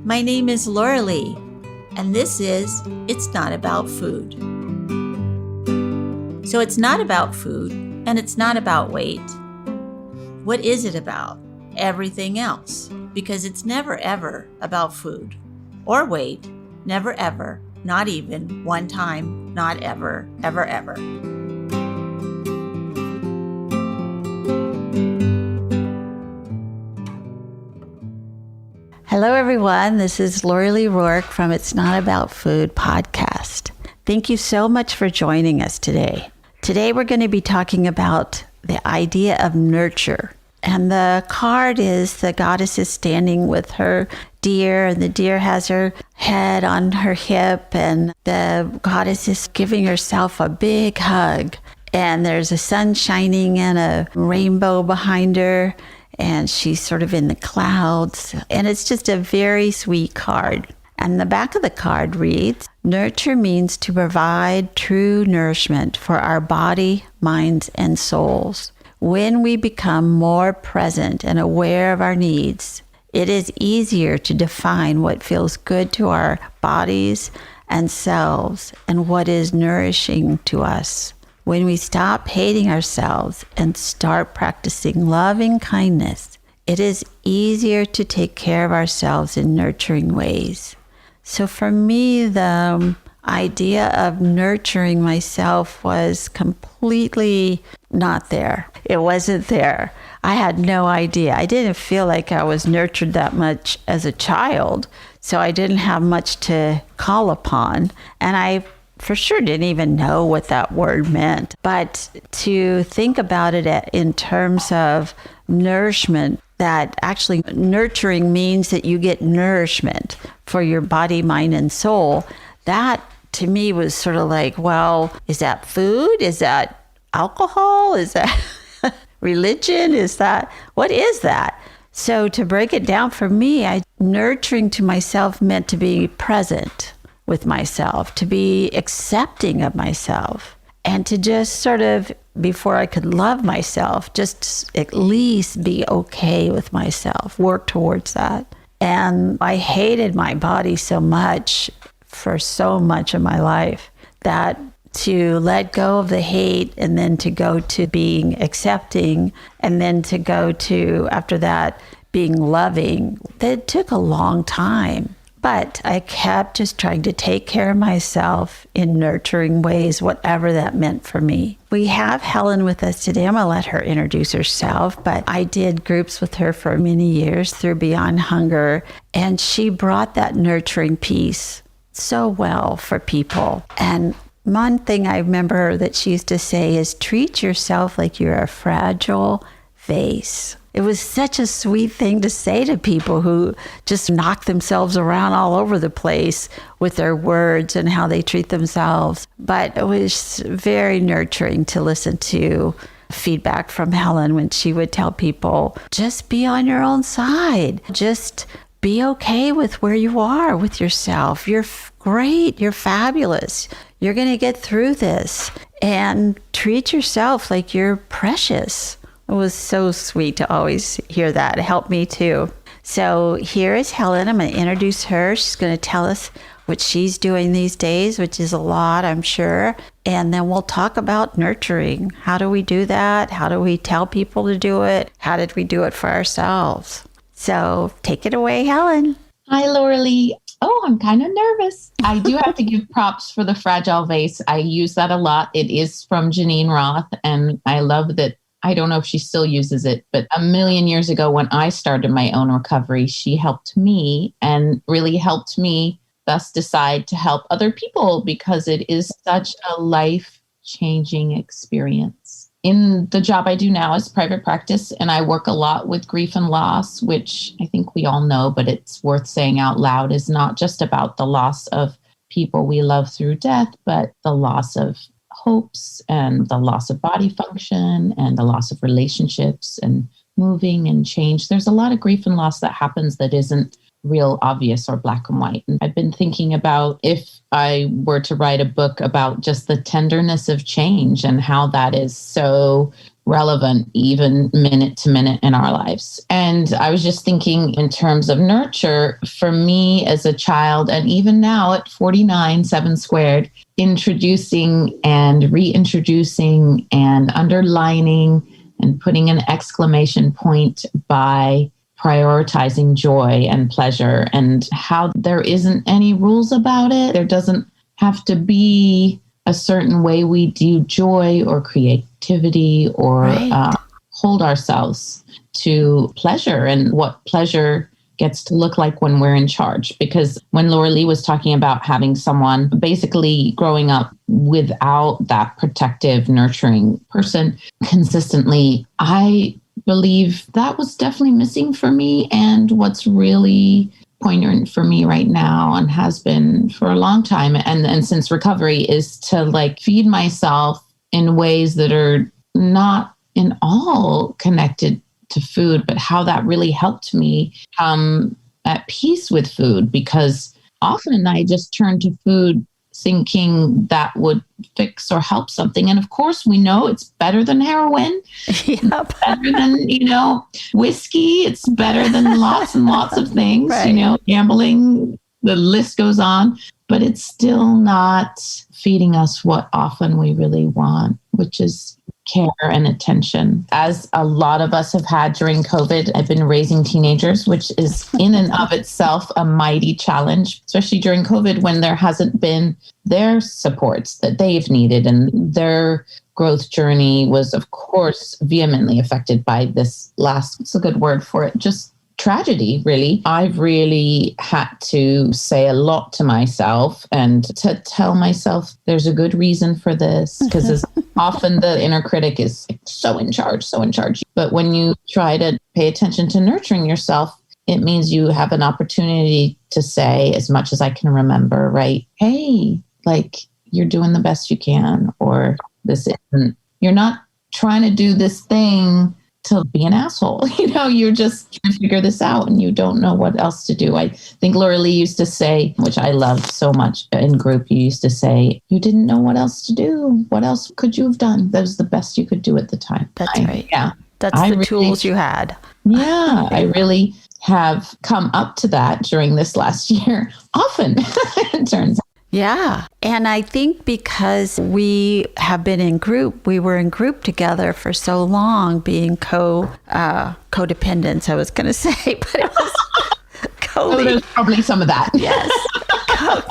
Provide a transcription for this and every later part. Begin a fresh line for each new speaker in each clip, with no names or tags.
My name is Laurelee, and this is It's Not About Food. So it's not about food, and it's not about weight. What is it about? Everything else, because it's never ever about food or weight, never ever, not even one time, not ever, ever, ever. Hello, everyone. This is Laurelee Roark from It's Not About Food podcast. Thank you so much for joining us today. Today, we're going to be talking about the idea of nurture. And the card is the goddess is standing with her deer, and the deer has her head on her hip, and the goddess is giving herself a big hug. And there's a sun shining and a rainbow behind her, and she's sort of in the clouds. And it's just a very sweet card. And the back of the card reads, nurture means to provide true nourishment for our body, minds, and souls. When we become more present and aware of our needs, it is easier to define what feels good to our bodies and selves and what is nourishing to us. When we stop hating ourselves and start practicing loving kindness, it is easier to take care of ourselves in nurturing ways. So for me, the idea of nurturing myself was completely not there. It wasn't there. I had no idea. I didn't feel like I was nurtured that much as a child, so I didn't have much to call upon. And I for sure didn't even know what that word meant. But to think about it in terms of nourishment, that actually nurturing means that you get nourishment for your body, mind, and soul, that to me was sort of like, well, is that food? Is that alcohol? Is that religion? What is that? So to break it down for me, nurturing to myself meant to be present with myself, to be accepting of myself, and to just sort of, before I could love myself, just at least be okay with myself, work towards that. And I hated my body so much for so much of my life that to let go of the hate and then to go to being accepting and then to go to, after that, being loving, that took a long time. But I kept just trying to take care of myself in nurturing ways, whatever that meant for me. We have Helen with us today. I'm going to let her introduce herself, but I did groups with her for many years through Beyond Hunger, and she brought that nurturing piece so well for people. And one thing I remember that she used to say is, treat yourself like you're a fragile vase. It was such a sweet thing to say to people who just knock themselves around all over the place with their words and how they treat themselves. But it was very nurturing to listen to feedback from Helen when she would tell people, just be on your own side. Just be okay with where you are with yourself. You're great. You're fabulous. You're going to get through this. And treat yourself like you're precious. It was so sweet to always hear that. It helped me too. So here is Helen. I'm going to introduce her. She's going to tell us what she's doing these days, which is a lot, I'm sure. And then we'll talk about nurturing. How do we do that? How do we tell people to do it? How did we do it for ourselves? So take it away, Helen.
Hi, Laurelee. Oh, I'm kind of nervous. I do have to give props for the fragile vase. I use that a lot. It is from Janine Roth, and I love that. I don't know if she still uses it, but a million years ago when I started my own recovery, she helped me and really helped me thus decide to help other people because it is such a life-changing experience. In the job I do now is private practice, and I work a lot with grief and loss, which I think we all know, but it's worth saying out loud, is not just about the loss of people we love through death, but the loss of hopes and the loss of body function and the loss of relationships and moving and change. There's a lot of grief and loss that happens that isn't real obvious or black and white. And I've been thinking about if I were to write a book about just the tenderness of change and how that is so relevant even minute to minute in our lives. And I was just thinking in terms of nurture, for me as a child, and even now at 49, 7 squared, introducing and reintroducing and underlining and putting an exclamation point by prioritizing joy and pleasure, and how there isn't any rules about it. There doesn't have to be a certain way we do joy or creativity or hold ourselves to pleasure and what pleasure gets to look like when we're in charge. Because when Laurelee was talking about having someone basically growing up without that protective, nurturing person consistently, I believe that was definitely missing for me. And what's really poignant for me right now and has been for a long time and since recovery is to like feed myself in ways that are not in all connected to food, but how that really helped me come at peace with food, because often I just turn to food thinking that would fix or help something. And of course, we know it's better than heroin.
Yep.
Better than, whiskey. It's better than lots and lots of things,
Right.
Gambling, the list goes on. But it's still not feeding us what often we really want, which is care and attention. As a lot of us have had during COVID, I've been raising teenagers, which is in and of itself a mighty challenge, especially during COVID when there hasn't been their supports that they've needed. And their growth journey was, of course, vehemently affected by this last, what's a good word for it? Just tragedy, really. I've really had to say a lot to myself and to tell myself there's a good reason for this, because often the inner critic is so in charge. But when you try to pay attention to nurturing yourself, it means you have an opportunity to say, as much as I can remember, right? Hey, like, you're doing the best you can, or this isn't, you're not trying to do this thing to be an asshole. You're just trying to figure this out and you don't know what else to do. I think Laurelee used to say, which I loved so much in group, you used to say, you didn't know what else to do. What else could you have done? That was the best you could do at the time.
That's right.
Yeah.
That's the tools you had.
Yeah. I really have come up to that during this last year. Often, it turns out.
Yeah. And I think because we have been we were in group together for so long, being codependents, I was going to say, but it was
there's probably some of that.
Yes.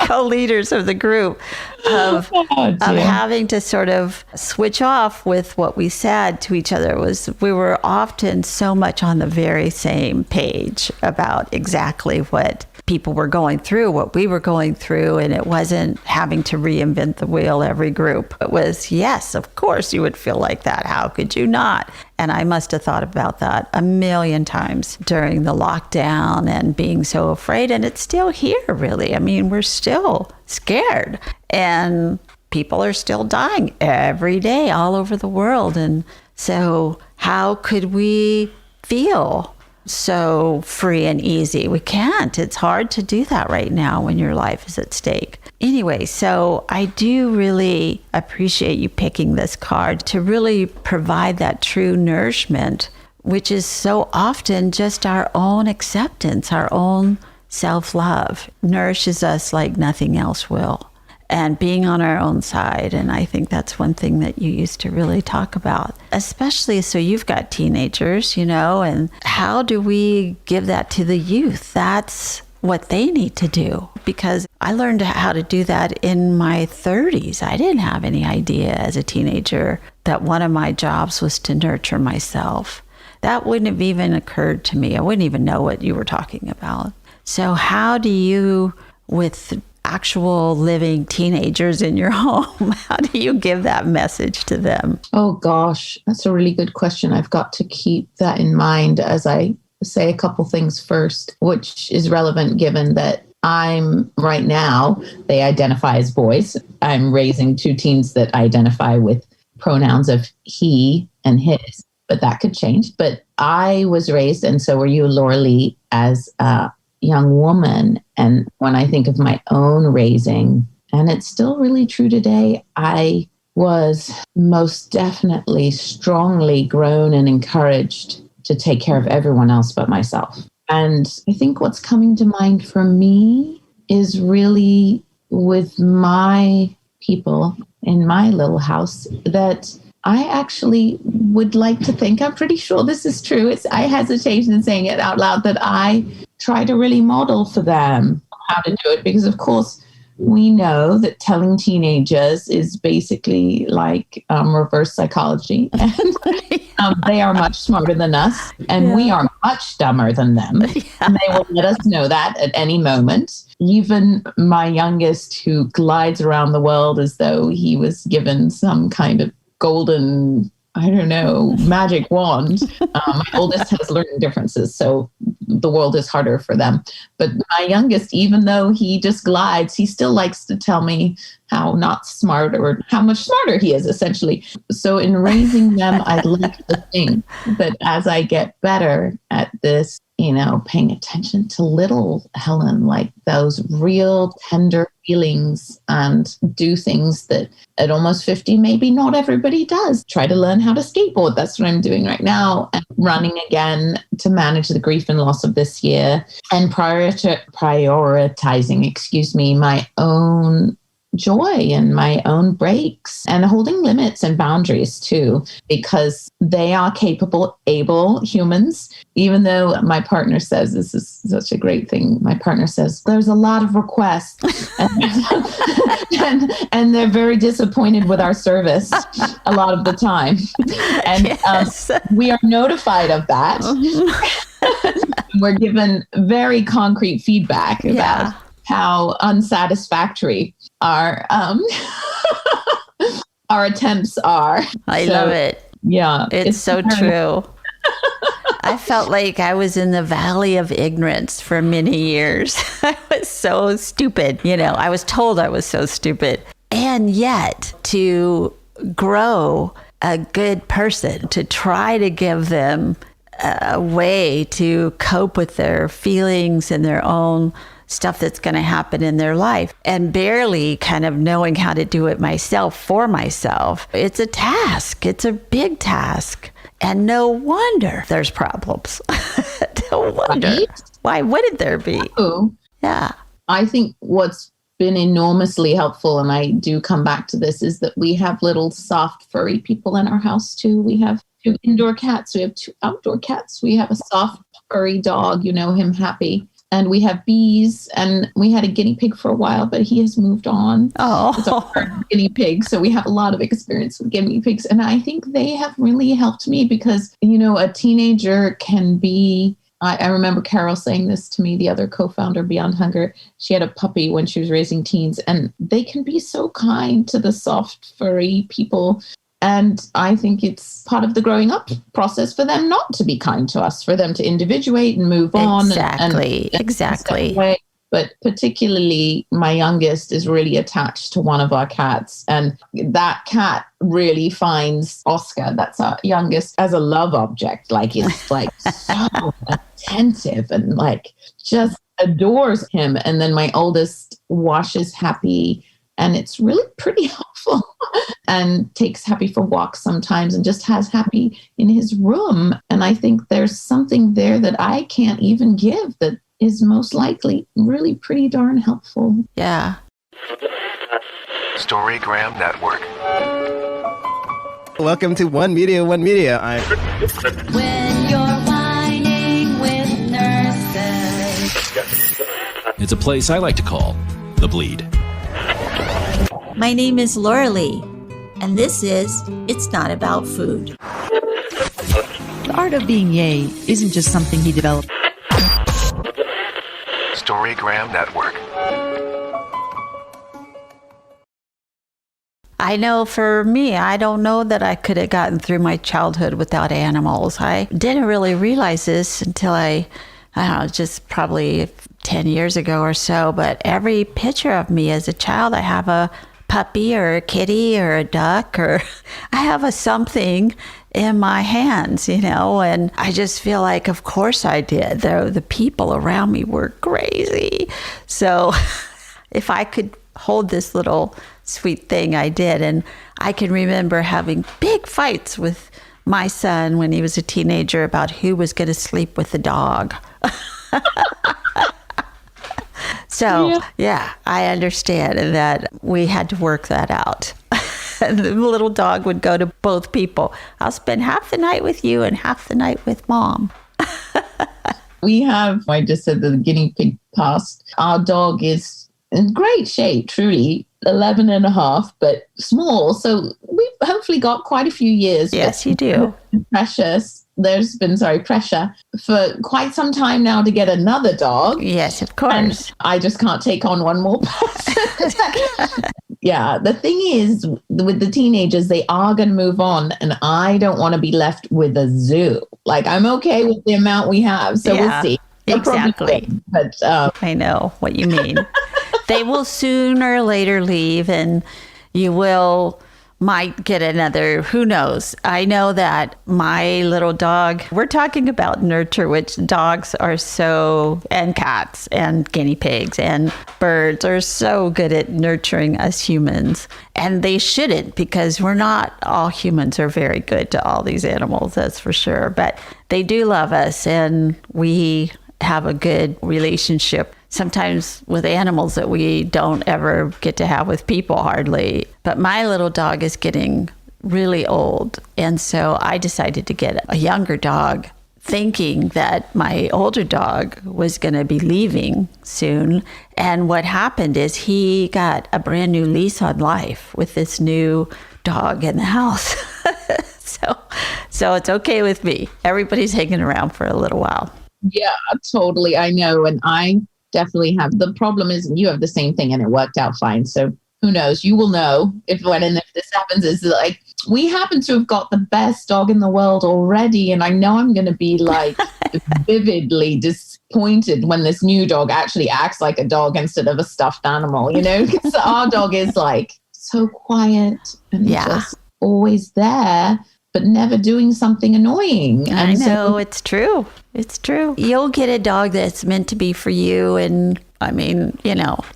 Co-leaders of the group of having to sort of switch off with what we said to each other. We were often so much on the very same page about exactly what people were going through, what we were going through, and it wasn't having to reinvent the wheel every group. It was, yes, of course you would feel like that. How could you not? And I must have thought about that a million times during the lockdown and being so afraid. And it's still here, really. I mean, we're still scared and people are still dying every day all over the world. And so how could we feel so free and easy? We can't. It's hard to do that right now when your life is at stake. Anyway, so I do really appreciate you picking this card to really provide that true nourishment, which is so often just our own acceptance, our own self-love nourishes us like nothing else will. And being on our own side. And I think that's one thing that you used to really talk about, especially so you've got teenagers, and how do we give that to the youth? That's what they need to do, because I learned how to do that in my 30s. I didn't have any idea as a teenager that one of my jobs was to nurture myself. That wouldn't have even occurred to me. I wouldn't even know what you were talking about. So how do you, with actual living teenagers in your home, how do you give that message to them?
Oh gosh, that's a really good question. I've got to keep that in mind as I say a couple things first, which is relevant given that I'm right now, they identify as boys. I'm raising 2 teens that identify with pronouns of he and his, but that could change. But I was raised, and so were you, Laurelee, as young woman. And when I think of my own raising, and it's still really true today, I was most definitely strongly grown and encouraged to take care of everyone else but myself. And I think what's coming to mind for me is really with my people in my little house that I actually would like to think, I'm pretty sure this is true. I hesitate in saying it out loud, that I try to really model for them how to do it. Because of course, we know that telling teenagers is basically like reverse psychology. And they are much smarter than us, and we are much dumber than them. And they will let us know that at any moment. Even my youngest, who glides around the world as though he was given some kind of golden, I don't know, magic wand. My oldest has learning differences, so the world is harder for them. But my youngest, even though he just glides, he still likes to tell me how not smart or how much smarter he is, essentially. So in raising them, I'd like to think that as I get better at this, paying attention to little Helen, like those real tender feelings, and do things that at almost 50, maybe not everybody does. Try to learn how to skateboard. That's what I'm doing right now. And running again to manage the grief and loss of this year, and prioritizing, my own joy and my own breaks, and holding limits and boundaries too, because they are capable, able humans. Even though my partner says, this is such a great thing, my partner says, there's a lot of requests and they're very disappointed with our service a lot of the time. And we are notified of that. We're given very concrete feedback about how unsatisfactory our our attempts are.
I love it.
Yeah.
It's so true. I felt like I was in the valley of ignorance for many years. I was so stupid. I was told I was so stupid. And yet to grow a good person, to try to give them a way to cope with their feelings and their own stuff that's going to happen in their life, and barely kind of knowing how to do it myself for myself. It's a task. It's a big task. And no wonder there's problems. No wonder. Right? Why wouldn't there be?
Oh.
Yeah.
I think what's been enormously helpful, and I do come back to this, is that we have little soft furry people in our house too. We have 2 indoor cats. We have 2 outdoor cats. We have a soft furry dog, him, Happy. And we have bees, and we had a guinea pig for a while, but he has moved on.
Oh,
it's our guinea pig. So we have a lot of experience with guinea pigs. And I think they have really helped me because, a teenager can be, I remember Carol saying this to me, the other co-founder, Beyond Hunger. She had a puppy when she was raising teens, and they can be so kind to the soft, furry people. And I think it's part of the growing up process for them not to be kind to us, for them to individuate and move on.
Exactly.
But particularly my youngest is really attached to one of our cats. And that cat really finds Oscar, that's our youngest, as a love object. Like, it's like so attentive and like just adores him. And then my oldest washes Happy, and it's really pretty helpful, and takes Happy for walks sometimes and just has Happy in his room. And I think there's something there that I can't even give that is most likely really pretty darn helpful.
Yeah.
Storygram Network.
Welcome to One Media.
When you're whining with nurses.
It's a place I like to call The Bleed.
My name is Laurelee, and this is It's Not About Food.
The art of being yay isn't just something he developed.
Storygram Network.
I know for me, I don't know that I could have gotten through my childhood without animals. I didn't really realize this until I don't know, just probably 10 years ago or so. But every picture of me as a child, I have a puppy or a kitty or a duck, or I have a something in my hands, and I just feel like, of course I did. The people around me were crazy. So if I could hold this little sweet thing, I did. And I can remember having big fights with my son when he was a teenager about who was going to sleep with the dog. So, yeah, I understand that we had to work that out. And the little dog would go to both people. I'll spend half the night with you and half the night with mom.
I just said the guinea pig passed. Our dog is in great shape, truly, 11 and a half, but small. So we've hopefully got quite a few years.
Yes, you do.
There's been pressure for quite some time now to get another dog.
Yes, of course.
And I just can't take on one more person. Yeah, the thing is, with the teenagers, they are going to move on, and I don't want to be left with a zoo. Like, I'm okay with the amount we have, so we'll see.
Exactly.
But
I know what you mean. They will sooner or later leave, and you might get another, who knows. I know that my little dog, we're talking about nurture, which dogs are and cats and guinea pigs and birds are so good at nurturing us humans. And they shouldn't, because we're not all humans are very good to all these animals, that's for sure. But they do love us, and we have a good relationship sometimes with animals that we don't ever get to have with people hardly. But my little dog is getting really old. And so I decided to get a younger dog, thinking that my older dog was going to be leaving soon. And what happened is he got a brand new lease on life with this new dog in the house. So it's okay with me. Everybody's hanging around for a little while.
Yeah, totally. I know. And I definitely have. The problem is you have the same thing and it worked out fine. So who knows? You will know if this happens. Is like, we happen to have got the best dog in the world already. And I know I'm going to be like vividly disappointed when this new dog actually acts like a dog instead of a stuffed animal, because our dog is like so quiet and just always there, but never doing something annoying. And
I know, it's true. It's true. You'll get a dog that's meant to be for you. And I mean,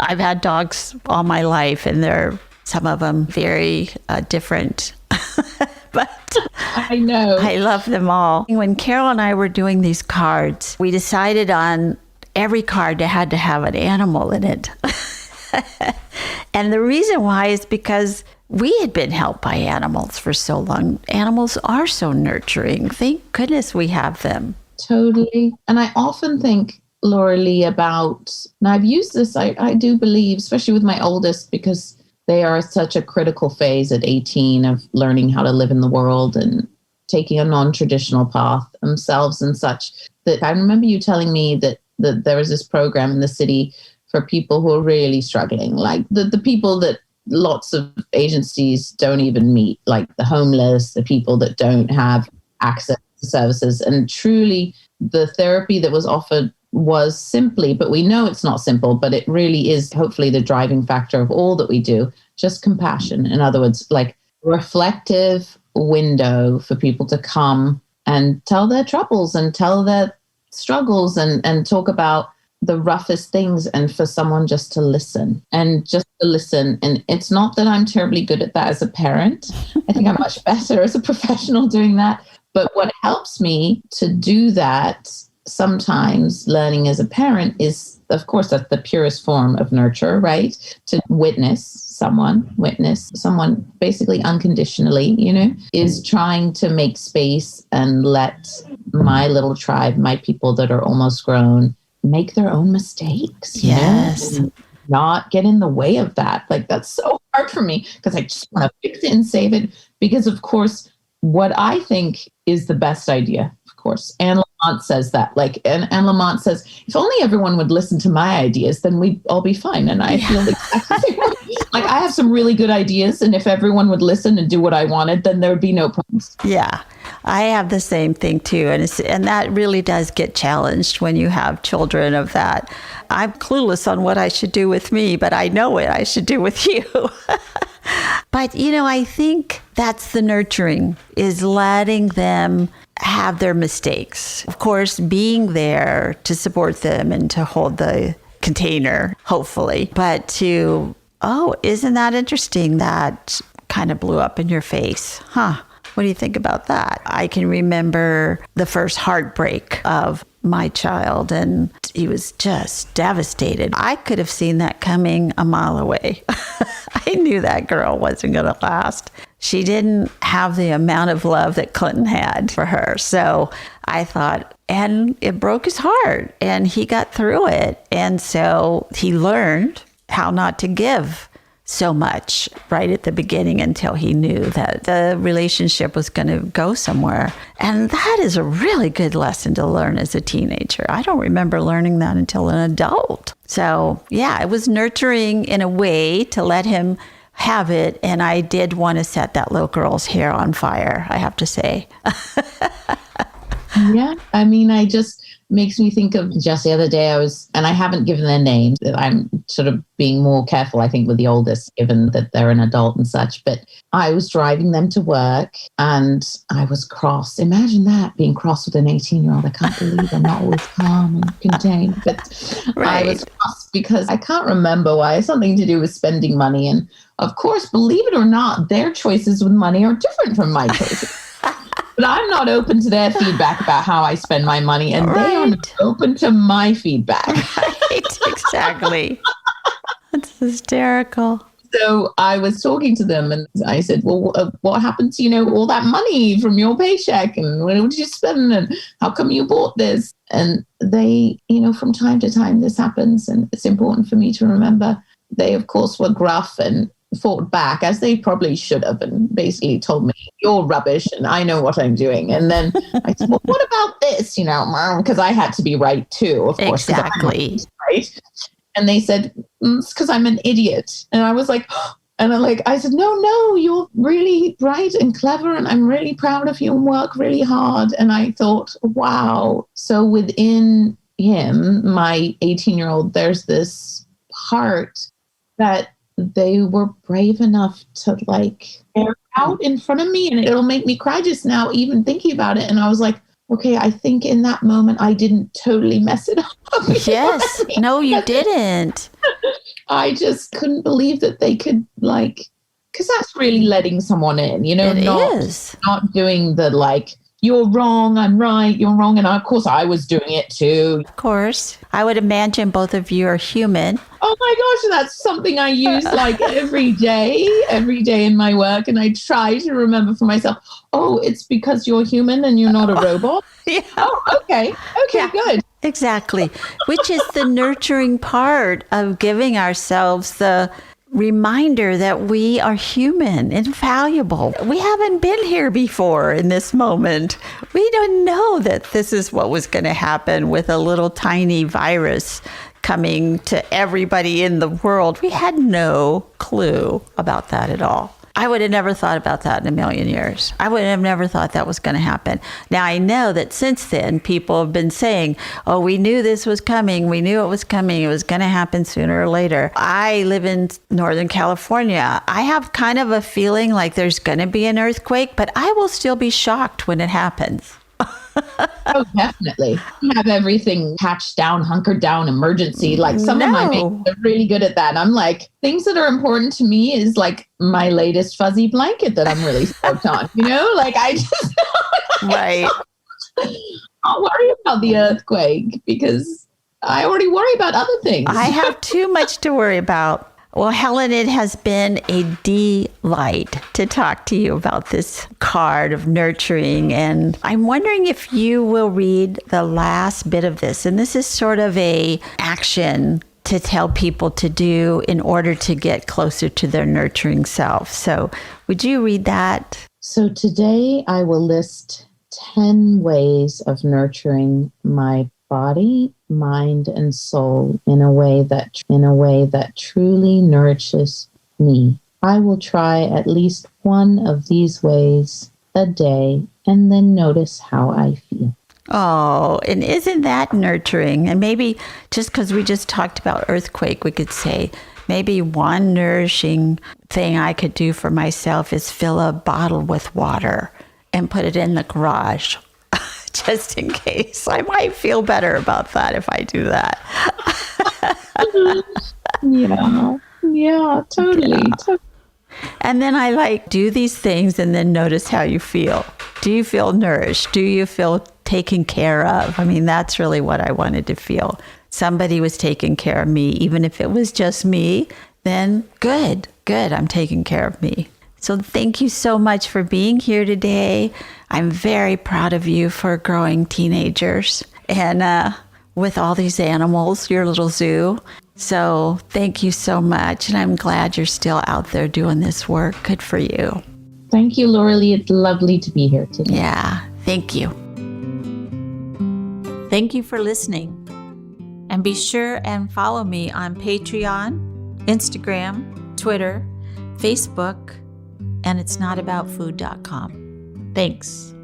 I've had dogs all my life, and some of them very different. But
I know.
I love them all. When Carol and I were doing these cards, we decided on every card had to have an animal in it. And the reason why is because we had been helped by animals for so long. Animals are so nurturing. Thank goodness we have them.
Totally. And I often think, Laurelee, and I've used this, I do believe, especially with my oldest, because they are such a critical phase at 18 of learning how to live in the world and taking a non-traditional path themselves and such. That I remember you telling me that there was this program in the city for people who are really struggling, like the people that lots of agencies don't even meet, like the homeless, the people that don't have access to services. And truly, the therapy that was offered was simply, but we know it's not simple, but it really is hopefully the driving factor of all that we do, just compassion. In other words, like reflective window for people to come and tell their troubles and tell their struggles and talk about the roughest things, and for someone just to listen. And it's not that I'm terribly good at that as a parent. I think I'm much better as a professional doing that. But what helps me to do that sometimes, learning as a parent, is, of course, that's the purest form of nurture, right? To witness someone basically unconditionally, is trying to make space and let my little tribe, my people that are almost grown, make their own mistakes.
Yes.
Not get in the way of that. Like, that's so hard for me because I just want to fix it and save it. Because, of course, what I think is the best idea, of course, Anne Lamott says that. And Anne Lamott says, if only everyone would listen to my ideas, then we'd all be fine. And I feel exactly like I have some really good ideas. And if everyone would listen and do what I wanted, then there would be no problems.
Yeah, I have the same thing too. And that really does get challenged when you have children of that. I'm clueless on what I should do with me, but I know what I should do with you. But, I think that's the nurturing, is letting them have their mistakes. Of course, being there to support them and to hold the container, hopefully. But isn't that interesting? That kind of blew up in your face. Huh. What do you think about that? I can remember the first heartbreak of my child, and he was just devastated. I could have seen that coming a mile away. I knew that girl wasn't going to last. She didn't have the amount of love that Clinton had for her. So I thought, and it broke his heart, and he got through it. And so he learned how not to give so much right at the beginning until he knew that the relationship was going to go somewhere. And that is a really good lesson to learn as a teenager. I don't remember learning that until an adult. So yeah, it was nurturing in a way to let him have it. And I did want to set that little girl's hair on fire, I have to say.
Yeah. I just makes me think of just the other day and I haven't given their names. I'm sort of being more careful, I think, with the oldest, given that they're an adult and such. But I was driving them to work and I was cross. Imagine that, being cross with an 18-year-old. I can't believe I'm not always calm and contained. But right. I was cross because I can't remember why. It's something to do with spending money. And of course, believe it or not, their choices with money are different from my choices. But I'm not open to their feedback about how I spend my money, and they are not open to my feedback.
Right, exactly. That's hysterical.
So I was talking to them and I said, well, what happened to, all that money from your paycheck, and what did you spend, and how come you bought this? And they, from time to time this happens, and it's important for me to remember. They, of course, were gruff and fought back, as they probably should have, and basically told me, you're rubbish and I know what I'm doing. And then I said, well, what about this? Because I had to be right too, of course.
Exactly.
Right. And they said, it's because I'm an idiot. And I was like, and I said, no, you're really bright and clever, and I'm really proud of you and work really hard. And I thought, wow. So within him, my 18-year-old, there's this part that they were brave enough to air out in front of me, and it'll make me cry just now even thinking about it. And I was like, okay, I think in that moment I didn't totally mess it up.
Yes. No, you didn't.
I just couldn't believe that they could because that's really letting someone in, not doing the you're wrong, I'm right, you're wrong. And of course I was doing it too.
Of course. I would imagine both of you are human.
Oh my gosh, that's something I use every day in my work. And I try to remember for myself, it's because you're human and you're not a robot.
Yeah.
Oh, okay, yeah. Good.
Exactly. Which is the nurturing part of giving ourselves the reminder that we are human, infallible. We haven't been here before in this moment. We don't know that this is what was going to happen with a little tiny virus coming to everybody in the world. We had no clue about that at all. I would have never thought about that in a million years. I would have never thought that was going to happen. Now, I know that since then, people have been saying, we knew this was coming. We knew it was coming. It was going to happen sooner or later. I live in Northern California. I have kind of a feeling like there's going to be an earthquake, but I will still be shocked when it happens.
Oh, definitely. We have everything patched down, hunkered down, emergency. Some of my mates are really good at that. I'm things that are important to me is my latest fuzzy blanket that I'm really stoked on. I just
right.
I'll worry about the earthquake because I already worry about other things.
I have too much to worry about. Well, Helen, it has been a delight to talk to you about this card of nurturing. And I'm wondering if you will read the last bit of this. And this is sort of a action to tell people to do in order to get closer to their nurturing self. So would you read that?
So today I will list 10 ways of nurturing my body, mind, and soul in a way that truly nourishes me. I will try at least one of these ways a day and then notice how I feel.
Oh, and isn't that nurturing? And maybe just because we just talked about earthquake, we could say, Maybe one nourishing thing I could do for myself is fill a bottle with water and put it in the garage, just in case. I might feel better about that if I do that.
Yeah, totally.
And then I do these things and then notice how you feel. Do you feel nourished? Do you feel taken care of? I mean, that's really what I wanted to feel. Somebody was taking care of me. Even if it was just me, then good, I'm taking care of me. So thank you so much for being here today. I'm very proud of you for growing teenagers and with all these animals, your little zoo. So thank you so much. And I'm glad you're still out there doing this work. Good for you.
Thank you, Laurelee. It's lovely to be here today.
Yeah, thank you.
Thank you for listening. And be sure and follow me on Patreon, Instagram, Twitter, Facebook, and itsnotaboutfood.com. Thanks.